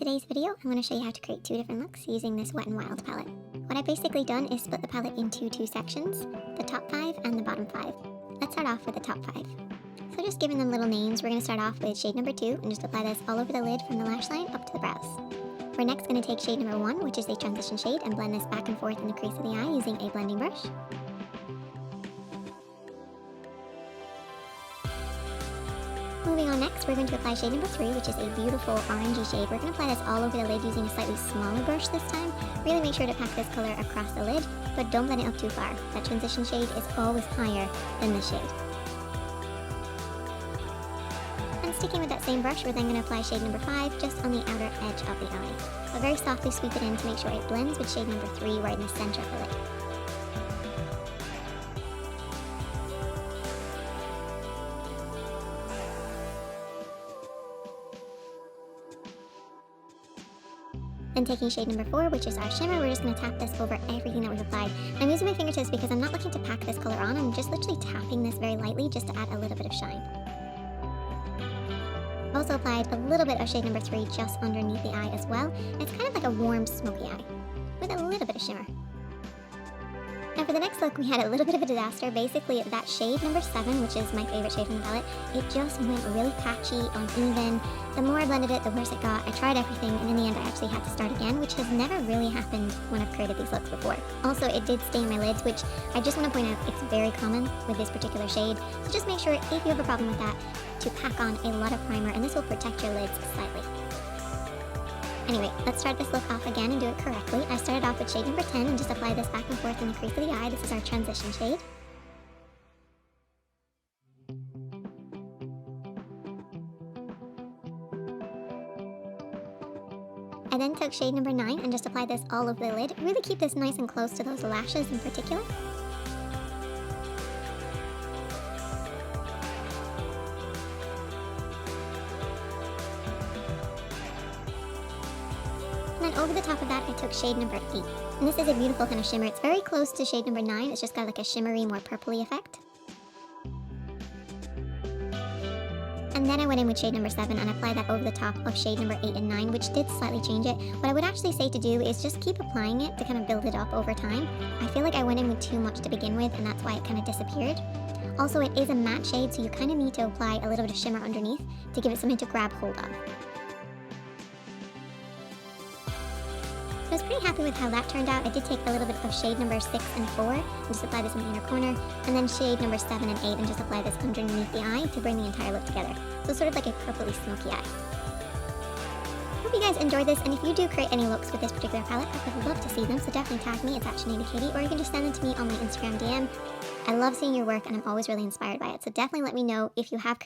today's video, I'm going to show you how to create two different looks using this Wet n Wild palette. What I've basically done is split the palette into two sections, the top 5 and the bottom 5. Let's start off with the top 5. So just giving them little names, we're going to start off with shade number 2 and just apply this all over the lid from the lash line up to the brows. We're next going to take shade number 1, which is the transition shade, and blend this back and forth in the crease of the eye using a blending brush. Moving on next, we're going to apply shade number 3, which is a beautiful orangey shade. We're going to apply this all over the lid using a slightly smaller brush this time. Really make sure to pack this color across the lid, but don't blend it up too far. That transition shade is always higher than this shade. And sticking with that same brush, we're then going to apply shade number 5 just on the outer edge of the eye. But very softly sweep it in to make sure it blends with shade number 3 right in the center of the lid. Then taking shade number 4, which is our shimmer, we're just going to tap this over everything that we've applied. And I'm using my fingertips because I'm not looking to pack this color on, I'm just literally tapping this very lightly just to add a little bit of shine. I've also applied a little bit of shade number 3 just underneath the eye as well. It's kind of like a warm, smoky eye, with a little bit of shimmer. Now for the next look, we had a little bit of a disaster. Basically, that shade number 7, which is my favorite shade from the palette, it just went really patchy, uneven. The more I blended it, the worse it got. I tried everything, and in the end, I actually had to start again, which has never really happened when I've created these looks before. Also, it did stain my lids, which I just want to point out, it's very common with this particular shade. So just make sure, if you have a problem with that, to pack on a lot of primer, and this will protect your lids slightly. Anyway, let's start this look off again and do it correctly. I started off with shade number 10 and just apply this back and forth in the crease of the eye. This is our transition shade. I then took shade number 9 and just applied this all over the lid. Really keep this nice and close to those lashes in particular. And then over the top of that, I took shade number 8. And this is a beautiful kind of shimmer. It's very close to shade number 9. It's just got like a shimmery, more purpley effect. And then I went in with shade number 7 and applied that over the top of shade number 8 and 9, which did slightly change it. What I would actually say to do is just keep applying it to kind of build it up over time. I feel like I went in with too much to begin with, and that's why it kind of disappeared. Also, it is a matte shade, so you kind of need to apply a little bit of shimmer underneath to give it something to grab hold of. I was pretty happy with how that turned out. I did take a little bit of shade number 6 and 4 and just apply this in the inner corner, and then shade number 7 and 8 and just apply this underneath the eye to bring the entire look together. So sort of like a purpley smoky eye. Hope you guys enjoyed this, and if you do create any looks with this particular palette, I would love to see them, so definitely tag me, it's at Katie, or you can just send them to me on my Instagram DM. I love seeing your work and I'm always really inspired by it, so definitely let me know if you have